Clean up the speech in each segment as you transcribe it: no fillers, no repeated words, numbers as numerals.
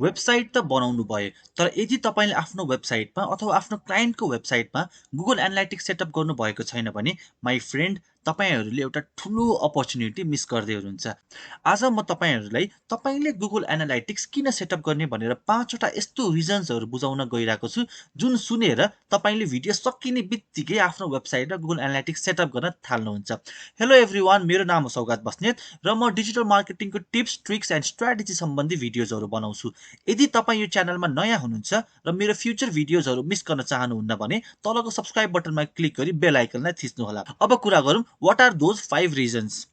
Website त बनाउनु भयो, तर यदि तपाईले आफ्नो वेबसाइटमा अथवा आफ्नो क्लाइन्टको वेबसाइटमा गुगल एनालाइटिक्स सेटअप गर्नु भएको छैन भने माई फ्रेन्ड तपाईहरूले एउटा ठुलो अपर्च्युनिटी मिस गर्दै हुनुहुन्छ। आज म तपाईहरूलाई तपाईले गुगल एनालाइटिक्स किन सेटअप गर्ने भनेर 5 वटा यस्तो रिजन्सहरू बुझाउन गइरहेको छु जुन सुनेर तपाईले भिडियो सकिने बित्तिकै आफ्नो वेबसाइटमा गुगल एनालाइटिक्स सेटअप गर्न थाल्नुहुन्छ। हेलो एभ्रिवान, मेरो नाम हो सौगात बस्नेत र म डिजिटल मार्केटिङको टिप्स, ट्रिक्स एन्ड स्ट्र्याटेजी सम्बन्धी भिडियोजहरू बनाउँछु। यदि तपाईँ यो च्यानलमा नयाँ हुनुहुन्छ र मेरो फ्युचर भिडियोजहरू मिस गर्न चाहनुहुन्न भने तलको सब्स्क्राइब बटनमा क्लिक गरी बेल आइकनलाई थिच्नुहोला। अब कुरा गरौँ, what are those 5 reasons.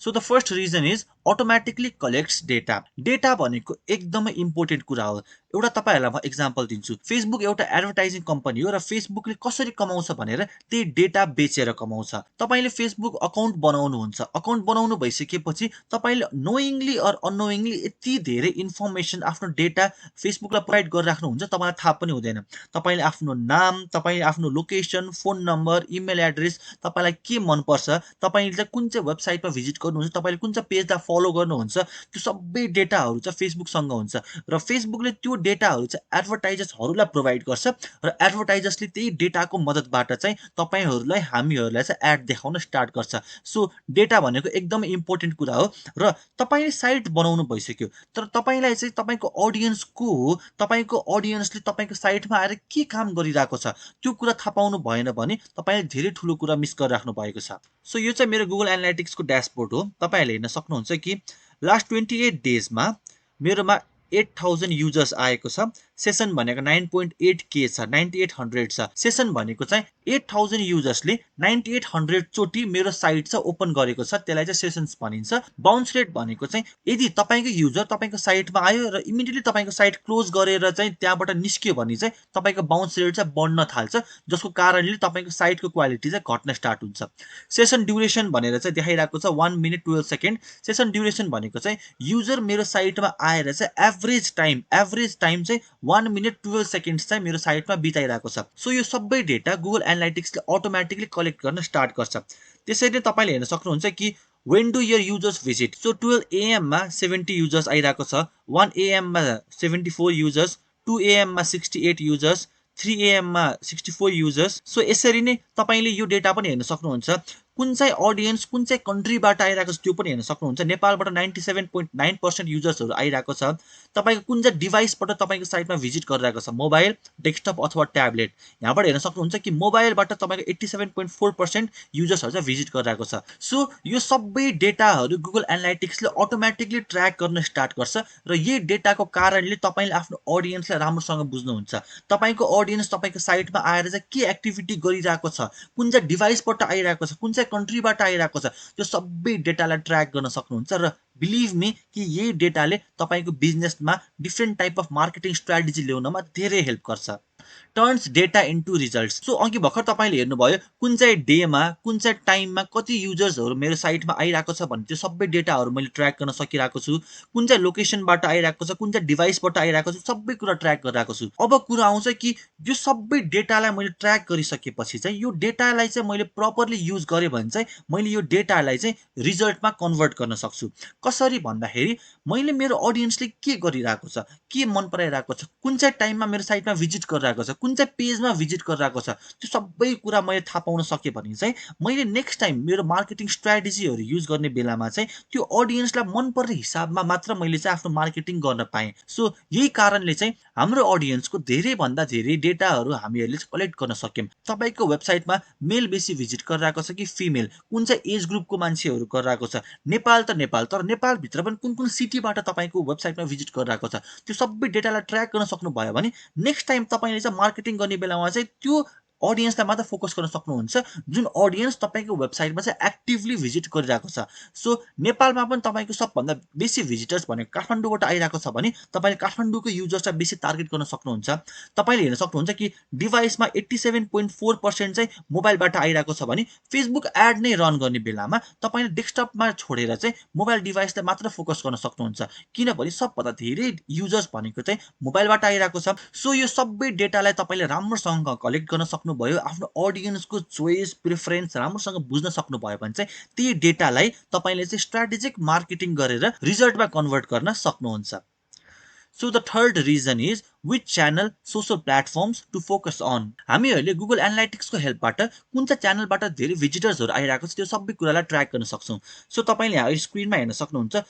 So the first reason is automatically collects data. Data भनेको एकदमै इम्पोर्टेन्ट कुरा हो। एउटा तपाईहरुलाई म एक्जाम्पल दिन्छु। फेसबुक एउटा एडभर्टाइजिङ कम्पनी हो र फेसबुकले कसरी कमाउँछ भनेर त्यही डेटा बेचेर कमाउँछ। तपाईले फेसबुक अकाउन्ट बनाउनुहुन्छ। अकाउन्ट बनाउनु भइसकेपछि तपाईले नोइङली अर अननोइङली यति धेरै इन्फर्मेसन आफ्नो डेटा फेसबुकलाई प्रोभाइड गरिराख्नुहुन्छ, तपाईलाई थाहा पनि हुँदैन। तपाईले आफ्नो नाम, तपाईले आफ्नो location, phone number, email address, तपाईलाई के मन पर्छ, तपाईले चाहिँ कुन चाहिँ वेबसाइटमा भिजिट गर्नुहुन्छ, तपाईले कुन चाहिँ पेजलाई फलो गर्नुहुन्छ, त्यो सबै डेटाहरू चाहिँ फेसबुकसँग हुन्छ र फेसबुकले त्यो डेटाहरू चाहिँ एडभर्टाइजर्सहरूलाई प्रोभाइड गर्छ र एडभर्टाइजर्सले त्यही डेटाको मद्दतबाट चाहिँ तपाईहरूलाई, हामीहरूलाई चाहिँ एड देखाउन स्टार्ट गर्छ। सो डेटा भनेको एकदमै इम्पोर्टेन्ट कुरा हो र तपाईले साइट बनाउनु भइसक्यो, तर तपाईलाई चाहिँ तपाईको अडियन्स को हो, तपाईको अडियन्सले तपाईको साइटमा आएर के काम गरिरहेको छ, त्यो कुरा थाहा पाउनु भएन भने तपाईले धेरै ठुलो कुरा मिस गरिराख्नु भएको छ। सो यो चाहिँ मेरो गुगल एनालाइटिक्सको ड्यासबोर्ड हो। तपाईहरूले हेर्न सक्नुहुन्छ कि लास्ट 28 डेजमा मेरोमा 8000 युजर्स आएको छ। सेसन भनेको 9.8K छ, 9800 छ। सेसन भनेको चाहिँ 8000 युजर्सले 9800 चोटि मेरो साइट चाहिँ ओपन गरेको छ, त्यसलाई चाहिँ सेसन्स भनिन्छ। बाउन्स रेट भनेको चाहिँ यदि तपाईको युजर तपाईको साइटमा आयो र इमिडिएटली तपाईको साइट क्लोज गरेर चाहिँ त्यहाँबाट निस्क्यो भने चाहिँ तपाईको बाउन्स रेट चाहिँ बढ्न थाल्छ, जसको कारणले तपाईको साइटको क्वालिटी चाहिँ घट्न स्टार्ट हुन्छ। सेसन ड्युरेसन भनेर चाहिँ देखाइरहेको छ 1 मिनेट 12 सेकेन्ड। सेसन ड्युरेसन भनेको चाहिँ युजर मेरो साइटमा आएर चाहिँ एभरेज टाइम चाहिँ 1 मिनेट 12 सेकेन्ड्स चाहिँ मेरो साइटमा बिताइरहेको छ। सो यो सबै डेटा गुगल एनालाइटिक्सले अटोमेटिकली कलेक्ट गर्न स्टार्ट गर्छ। त्यसैले तपाईले हेर्न सक्नुहुन्छ कि when do your users visit? So 12 AM मा 70 युजर्स आइरहेको छ, 1 AM मा 74 युजर्स, 2 AM मा 68 युजर्स, 3 AM मा 64 युजर्स। सो यसरी नै तपाईले यो डेटा पनि हेर्न सक्नुहुन्छ। कुन चाहिँ अडियन्स कुन चाहिँ कन्ट्रीबाट आइरहेको छ त्यो पनि हेर्न सक्नुहुन्छ। नेपालबाट 97.9% युजर्सहरू आइरहेको छ। तपाईको कुन चाहिँ डिभाइसबाट तपाईको साइटमा भिजिट गरिरहेको छ, मोबाइल, डेस्कटप अथवा ट्याब्लेट। यहाँबाट हेर्न सक्नुहुन्छ कि मोबाइलबाट तपाईको 87.4% युजर्सहरू चाहिँ भिजिट गरिरहेको छ। सो यो सबै डेटाहरू गुगल एनालाइटिक्सले अटोमेटिकली ट्र्याक गर्न स्टार्ट गर्छ र यही डेटाको कारणले तपाईले आफ्नो अडियन्सलाई राम्रोसँग बुझ्नुहुन्छ। तपाईको अडियन्स तपाईको साइटमा आएर चाहिँ के एक्टिभिटी गरिरहेको छ, कुन चाहिँ डिभाइसबाट आइरहेको छ, कुन चाहिँ कन्ट्रीबाट आइरहेको छ, त्यो सबै डेटालाई ट्र्याक गर्न सक्नुहुन्छ र बिलिभ मी कि यही डेटाले तपाईको बिजनेसमा different type of marketing strategy ल्याउनमा धेरै हेल्प गर्छ। Turns data into results. So अघि भर्खर तपाईले हेर्नुभयो कुन चाहिँ डेमा, कुन चाहिँ टाइममा कति युजर्सहरू मेरो साइटमा आइरहेको छ भने त्यो सबै डेटाहरू मैले ट्र्याक गर्न सकिरहेको छु। कुन चाहिँ लोकेसनबाट आइरहेको छ, कुन चाहिँ डिभाइसबाट आइरहेको छ, सबै कुरा ट्र्याक गरिरहेको छु। अब कुरा आउँछ कि यो सबै डेटालाई मैले ट्र्याक गरिसकेपछि चाहिँ यो डेटालाई चाहिँ मैले प्रपरली युज गरेँ भने चाहिँ मैले यो डेटालाई चाहिँ रिजल्टमा कन्भर्ट गर्न सक्छु। कसरी भन्दाखेरि मैले मेरो अडियन्सले के गरिरहेको छ, के मन पराइरहेको छ, कुन चाहिँ टाइममा मेरो साइटमा भिजिट गरिरहेको छ, कुन चाहिँ पेजमा भिजिट गरिरहेको छ, त्यो सबै कुरा मैले थाहा पाउन सके भने चाहिँ मैले नेक्स्ट टाइम मेरो मार्केटिङ स्ट्र्याटेजीहरू युज गर्ने बेलामा चाहिँ त्यो अडियन्सलाई मन पर्ने हिसाबमा मात्र मैले चाहिँ आफ्नो मार्केटिङ गर्न पाएँ। सो यही कारणले चाहिँ हाम्रो अडियन्सको धेरैभन्दा धेरै डेटाहरू हामीहरूले कलेक्ट गर्न सक्यौँ। तपाईँको वेबसाइटमा मेल बेसी भिजिट गरिरहेको छ कि फिमेल, कुन चाहिँ एज ग्रुपको मान्छेहरू गरिरहेको छ, नेपाल त नेपाल, तर नेपालभित्र पनि कुन कुन सिटीबाट तपाईँको वेबसाइटमा भिजिट गरिरहेको छ, त्यो सबै डेटालाई ट्र्याक गर्न सक्नुभयो भने नेक्स्ट टाइम तपाईँले चाहिँ मार्केटिङ गर्ने बेलामा चाहिँ त्यो अडियन्सलाई मात्र फोकस गर्न सक्नुहुन्छ जुन अडियन्स तपाईँको वेबसाइटमा चाहिँ एक्टिभली भिजिट गरिरहेको छ। सो नेपालमा पनि तपाईँको सबभन्दा बेसी भिजिटर्स भनेको काठमाडौँबाट आइरहेको छ भने तपाईँले काठमाडौँको युजर्सलाई बेसी टार्गेट गर्न सक्नुहुन्छ। तपाईँले हेर्न सक्नुहुन्छ कि डिभाइसमा 87.4% चाहिँ मोबाइलबाट आइरहेको छ भने फेसबुक एड नै रन गर्ने बेलामा तपाईँले डेस्कटपमा छोडेर चाहिँ मोबाइल डिभाइसलाई मात्र फोकस गर्न सक्नुहुन्छ, किनभने सबभन्दा धेरै युजर्स भनेको चाहिँ मोबाइलबाट आइरहेको छ। सो यो सबै डेटालाई तपाईँले राम्रोसँग कलेक्ट गर्न सक्नुभयो, आफ्नो अडियन्सको चोइस प्रिफरेन्स राम्रोसँग बुझ्न सक्नुभयो भने चाहिँ त्यही डेटालाई तपाईँले चाहिँ स्ट्र्याटेजिक मार्केटिङ गरेर रिजल्टमा कन्भर्ट गर्न सक्नुहुन्छ। So the third reason is which channel social platforms to focus on. हामीहरूले गुगल एनालाइटिक्सको हेल्पबाट कुन चाहिँ च्यानलबाट धेरै भिजिटर्सहरू आइरहेको छ त्यो सबै कुरालाई ट्र्याक गर्न सक्छौँ। सो तपाईँले यहाँ स्क्रिनमा हेर्न सक्नुहुन्छ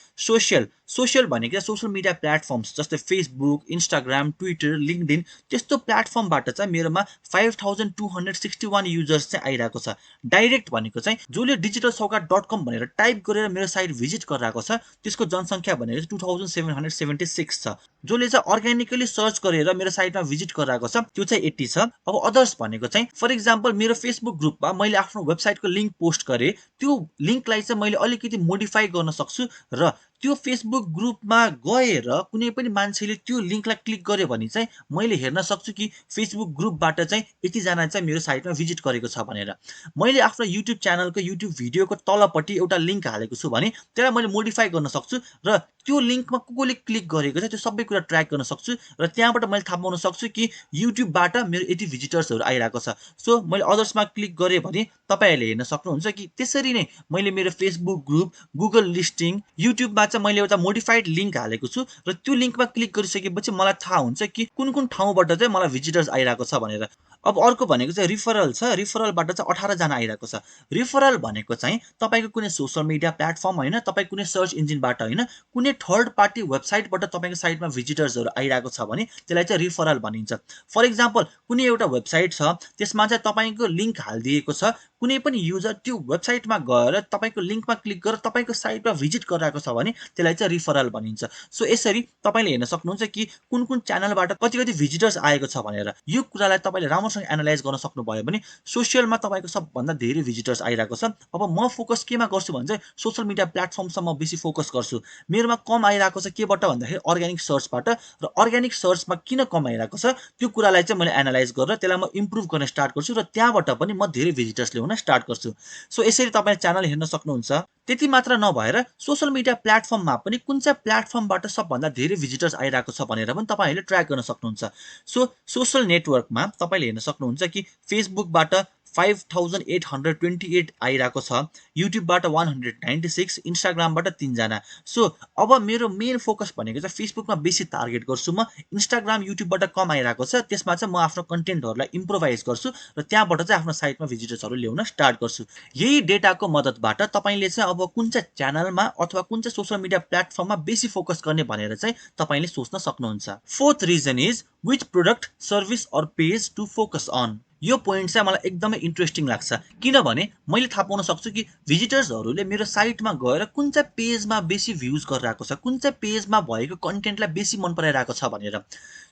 सोसियल भनेको सोसियल मिडिया प्लेटफर्म्स जस्तै फेसबुक, इन्स्टाग्राम, ट्विटर, लिङ्कडिन त्यस्तो प्लेटफर्मबाट चाहिँ मेरोमा 5261 युजर्स चाहिँ आइरहेको छ। डाइरेक्ट भनेको चाहिँ जसले digitalsauka.com भनेर टाइप गरेर मेरो साइट भिजिट गरिरहेको छ त्यसको जनसङ्ख्या भनेको 2776 छ। जसले चाहिँ अर्ग्यानिकली सर्च गरेर मेरो साइटमा भिजिट गरिरहेको छ त्यो चाहिँ 80 छ। अब अदर्स भनेको चाहिँ फर इक्जाम्पल मेरो फेसबुक ग्रुपमा मैले आफ्नो वेबसाइटको लिङ्क पोस्ट गरेँ, त्यो लिङ्कलाई चाहिँ मैले अलिकति मोडिफाई गर्न सक्छु र त्यो फेसबुक ग्रुपमा गएर कुनै पनि मान्छेले त्यो लिङ्कलाई क्लिक गर्यो भने चाहिँ मैले हेर्न सक्छु कि फेसबुक ग्रुपबाट चाहिँ यतिजना चाहिँ मेरो साइटमा भिजिट गरेको छ भनेर। मैले आफ्नो युट्युब च्यानलको युट्युब भिडियोको तलपट्टि एउटा लिङ्क हालेको छु भने त्यसलाई मैले मोडिफाई गर्न सक्छु र त्यो लिङ्कमा कसले क्लिक गरेको छ त्यो सबै कुरा ट्र्याक गर्न सक्छु र त्यहाँबाट मैले थाहा पाउन सक्छु कि युट्युबबाट मेरो यति भिजिटर्सहरू आइरहेको छ। सो मैले अदर्समा क्लिक गरेँ भने तपाईँहरूले हेर्न सक्नुहुन्छ कि त्यसरी नै मैले मेरो फेसबुक ग्रुप, गुगल लिस्टिङ, युट्युबमा चाहिँ मैले एउटा मोडिफाइड लिङ्क हालेको छु र त्यो लिङ्कमा क्लिक गरिसकेपछि मलाई थाहा हुन्छ कि कुन कुन ठाउँबाट चाहिँ मलाई भिजिटर्स आइरहेको छ भनेर। अब अर्को भनेको चाहिँ रिफरल छ। रिफरलबाट चाहिँ 18 जना आइरहेको छ। रिफरल भनेको चाहिँ तपाईँको कुनै सोसियल मिडिया प्लेटफर्म होइन, तपाईँ कुनै सर्च इन्जिनबाट होइन, कुनै थर्ड पार्टी वेबसाइटबाट तपाईँको साइटमा भिजिटर्सहरू आइरहेको छ भने त्यसलाई चाहिँ रिफरल भनिन्छ। फर इक्जाम्पल कुनै एउटा वेबसाइट छ त्यसमा चाहिँ तपाईँको लिङ्क हालिदिएको छ, कुनै पनि युजर त्यो वेबसाइटमा गएर तपाईँको लिङ्कमा क्लिक गरेर तपाईँको साइटमा भिजिट गरिरहेको छ भने त्यसलाई चाहिँ रिफरल भनिन्छ। सो यसरी तपाईँले हेर्न सक्नुहुन्छ कि कुन कुन च्यानलबाट कति कति भिजिटर्स आएको छ भनेर। यो कुरालाई तपाईँले राम्रोसँग एनालाइज गर्न सक्नुभयो भने सोसियलमा तपाईँको सबभन्दा धेरै भिजिटर्स आइरहेको छ। अब म फोकस केमा गर्छु भने चाहिँ सोसियल मिडिया प्लेटफर्मसम्म बेसी फोकस गर्छु। मेरोमा कम आइरहेको छ केबाट भन्दाखेरि अर्ग्यानिक सर्चबाट, र अर्ग्यानिक सर्चमा किन कम आइरहेको छ त्यो कुरालाई चाहिँ मैले एनालाइज गरेर त्यसलाई म इम्प्रुभ गर्न स्टार्ट गर्छु र त्यहाँबाट पनि म धेरै भिजिटर्स ल्याउन स्टार्ट गर्छु। सो यसरी तपाईँले च्यानल हेर्न सक्नुहुन्छ। त्यति मात्र नभएर सोसियल मिडिया प्लेटफर्ममा पनि कुन चाहिँ प्लेटफर्मबाट सबभन्दा धेरै भिजिटर्स आइरहेको छ भनेर पनि तपाईँहरूले ट्र्याक गर्न सक्नुहुन्छ। सो सोसियल नेटवर्कमा तपाईँले हेर्न सक्नुहुन्छ कि फेसबुकबाट 5828 आइरहेको छ, युट्युबबाट 196, इन्स्टाग्रामबाट 3 जना। सो अब मेरो मेन फोकस भनेको चाहिँ फेसबुकमा बेसी टार्गेट गर्छु म। इन्स्टाग्राम, युट्युबबाट कम आइरहेको छ, त्यसमा चाहिँ म आफ्नो कन्टेन्टहरूलाई इम्प्रोभाइज गर्छु र त्यहाँबाट चाहिँ आफ्नो साइटमा भिजिटर्सहरू ल्याउन स्टार्ट गर्छु। यही डेटाको मद्दतबाट तपाईँले चाहिँ अब कुन चाहिँ च्यानलमा अथवा कुन चाहिँ सोसियल मिडिया प्लेटफर्ममा बेसी फोकस गर्ने भनेर चाहिँ तपाईँले सोच्न सक्नुहुन्छ। Fourth reason is which product, service or page to focus on. यो पोइन्ट चाहिँ मलाई एकदमै इन्ट्रेस्टिङ लाग्छ किनभने मैले थाहा पाउन सक्छु कि भिजिटर्सहरूले मेरो साइटमा गएर कुन चाहिँ पेजमा बेसी भ्युज गरिरहेको छ, कुन चाहिँ पेजमा भएको कन्टेन्टलाई बेसी मन पराइरहेको छ भनेर।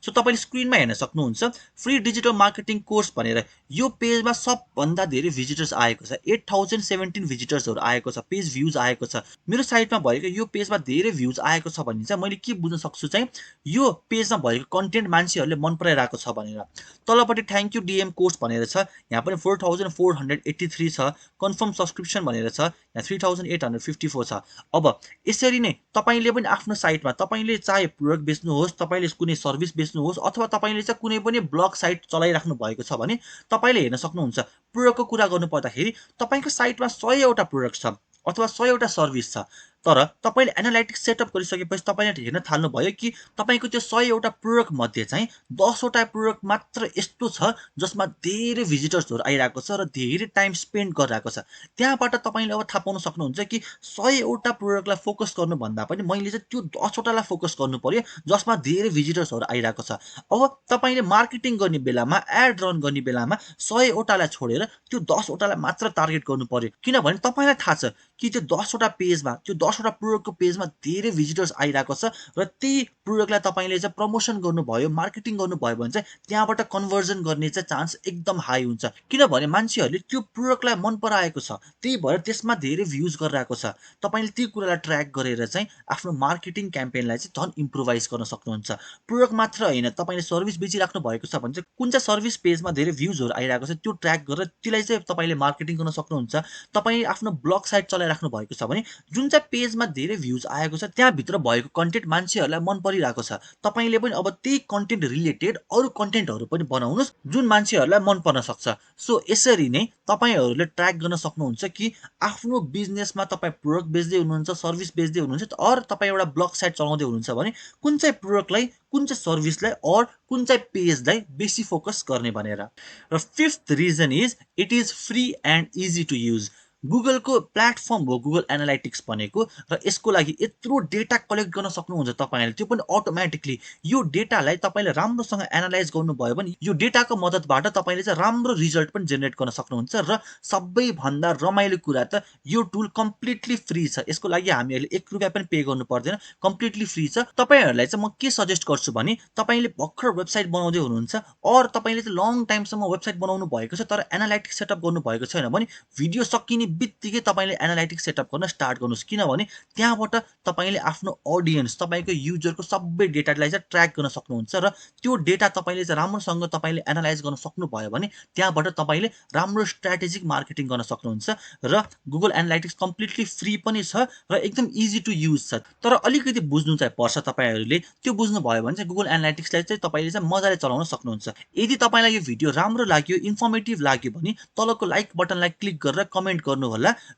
सो तपाईँले स्क्रिनमा हेर्न सक्नुहुन्छ फ्री डिजिटल मार्केटिङ कोर्स भनेर यो पेजमा सबभन्दा धेरै भिजिटर्स आएको छ। 8017 भिजिटर्सहरू आएको छ, पेज भ्युज आएको छ। मेरो साइटमा भएको यो पेजमा धेरै भ्युज आएको छ भने चाहिँ मैले के बुझ्न सक्छु चाहिँ यो पेजमा भएको कन्टेन्ट मान्छेहरूले मन पराइरहेको छ भनेर। तलपट्टि थ्याङ्क यू डिएम कोर्स भनेर छ, यहाँ पनि 4483 छ। कन्फर्म सब्सक्रिप्सन भनेर छ, यहाँ 3854 छ। अब यसरी नै तपाईँले पनि आफ्नो साइटमा तपाईँले चाहे प्रोडक्ट बेच्नुहोस्, तपाईँले कुनै सर्भिस बेच्नुहोस् अथवा तपाईँले चाहिँ कुनै पनि ब्लग साइट चलाइराख्नु भएको छ भने तपाईँले हेर्न सक्नुहुन्छ प्रोडक्टको कुरा गर्नु पर्दाखेरि तपाईँको साइटमा 100 वटा प्रोडक्ट छ अथवा 100 वटा सर्भिस छ, तर तपाईँले एनालाइटिक्स सेटअप गरिसकेपछि तपाईँले हेर्न थाल्नुभयो कि तपाईँको त्यो 100 वटा प्रोडक्ट मध्ये चाहिँ 10 वटा प्रोडक्ट मात्र यस्तो छ जसमा धेरै भिजिटर्सहरू आइरहेको छ र धेरै टाइम स्पेन्ड गरिरहेको छ। त्यहाँबाट तपाईँले अब थाहा पाउन सक्नुहुन्छ कि 100 वटा प्रोडक्टलाई फोकस गर्नुभन्दा पनि मैले चाहिँ त्यो 10 वटालाई फोकस गर्नु पर्यो जसमा धेरै भिजिटर्सहरू आइरहेको छ। अब तपाईँले मार्केटिङ गर्ने बेलामा, एड रन गर्ने बेलामा 100 वटालाई छोडेर त्यो 10 वटालाई मात्र टार्गेट गर्नु पर्यो किनभने तपाईँलाई थाहा छ कि त्यो 10 वटा पेजमा, त्यो 10 वटा प्रोडक्टको पेजमा धेरै भिजिटर्स आइरहेको छ र त्यही प्रोडक्टलाई तपाईँले चाहिँ प्रमोसन गर्नुभयो, मार्केटिङ गर्नुभयो भने चाहिँ त्यहाँबाट कन्भर्जन गर्ने चाहिँ चान्स एकदम हाई हुन्छ किनभने मान्छेहरूले त्यो प्रोडक्टलाई मन पराएको छ, त्यही भएर त्यसमा धेरै भ्युज गरिरहेको छ। तपाईँले त्यो कुरालाई ट्र्याक गरेर चाहिँ आफ्नो मार्केटिङ क्याम्पेनलाई चाहिँ झन् इम्प्रोभाइज गर्न सक्नुहुन्छ। प्रोडक्ट मात्र होइन, तपाईँले सर्भिस बेचिराख्नु भएको छ भने चाहिँ कुन चाहिँ सर्भिस पेजमा धेरै भ्युजहरू आइरहेको छ त्यो ट्र्याक गरेर त्यसलाई चाहिँ तपाईँले मार्केटिङ गर्न सक्नुहुन्छ। तपाईँ आफ्नो ब्लग साइट चलाइराख्नु भएको छ भने जुन चाहिँ पेजमा धेरै भ्युज आएको छ, त्यहाँभित्र भएको कन्टेन्ट मान्छेहरूलाई मन परिरहेको छ, तपाईँले पनि अब त्यही कन्टेन्ट रिलेटेड अरू कन्टेन्टहरू पनि बनाउनुहोस् जुन मान्छेहरूलाई मन पर्न सक्छ। सो यसरी नै तपाईँहरूले ट्र्याक गर्न सक्नुहुन्छ कि आफ्नो बिजनेसमा तपाईँ प्रोडक्ट बेच्दै हुनुहुन्छ, सर्भिस बेच्दै हुनुहुन्छ, अर तपाईँ एउटा ब्लग साइट चलाउँदै हुनुहुन्छ भने कुन चाहिँ प्रोडक्टलाई, कुन चाहिँ सर्भिसलाई अर कुन चाहिँ पेजलाई बेसी फोकस गर्ने भनेर। र fifth reason is it is free and easy to use. गुगलको प्लेटफर्म हो गुगल एनालाइटिक्स भनेको, र यसको लागि यत्रो डेटा कलेक्ट गर्न सक्नुहुन्छ तपाईँले, त्यो पनि अटोमेटिकली। यो डेटालाई तपाईँले राम्रोसँग एनालाइज गर्नुभयो भने यो डेटाको मद्दतबाट तपाईँले चाहिँ राम्रो रिजल्ट पनि जेनेरेट गर्न सक्नुहुन्छ। र सबैभन्दा रमाइलो कुरा त यो टुल कम्प्लिटली फ्री छ, यसको लागि हामीहरूले 1 रुपियाँ पनि पे गर्नु पर्दैन, कम्प्लिटली फ्री छ। तपाईँहरूलाई चाहिँ म के सजेस्ट गर्छु भने तपाईँले भर्खर वेबसाइट बनाउँदै हुनुहुन्छ और तपाईँले चाहिँ लङ टाइमसम्म वेबसाइट बनाउनु भएको छ तर एनालाइटिक्स सेटअप गर्नु भएको छैन भने भिडियो सकिने बित्तिकै तपाईँले एनालाइटिक्स सेटअप गर्न स्टार्ट गर्नुहोस्, किनभने त्यहाँबाट तपाईँले आफ्नो अडियन्स, तपाईँको युजरको सबै डेटालाई चाहिँ ट्र्याक गर्न सक्नुहुन्छ। र त्यो डेटा तपाईँले चाहिँ राम्रोसँग तपाईँले एनालाइज गर्न सक्नुभयो भने त्यहाँबाट तपाईँले राम्रो स्ट्राटेजिक मार्केटिङ गर्न सक्नुहुन्छ। र गुगल एनालाइटिक्स कम्प्लिटली फ्री पनि छ र एकदम इजी टु युज छ। तर अलिकति बुझ्नु चाहिँ पर्छ तपाईँहरूले, त्यो बुझ्नुभयो भने चाहिँ गुगल एनालाइटिक्सलाई चाहिँ तपाईँले चाहिँ मजाले चलाउन सक्नुहुन्छ। यदि तपाईँलाई यो भिडियो राम्रो लाग्यो, इन्फर्मेटिभ लाग्यो भने तलको लाइक बटनलाई क्लिक गरेर कमेन्ट गर्नुहोला।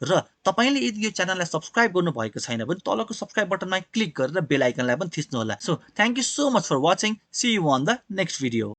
र तपाईँले यदि यो च्यानललाई सब्सक्राइब गर्नुभएको छैन भने तलको सब्सक्राइब बटनमा क्लिक गरेर बेल आइकनलाई पनि थिच्नुहोला। So thank you so much for watching, see you on the next video.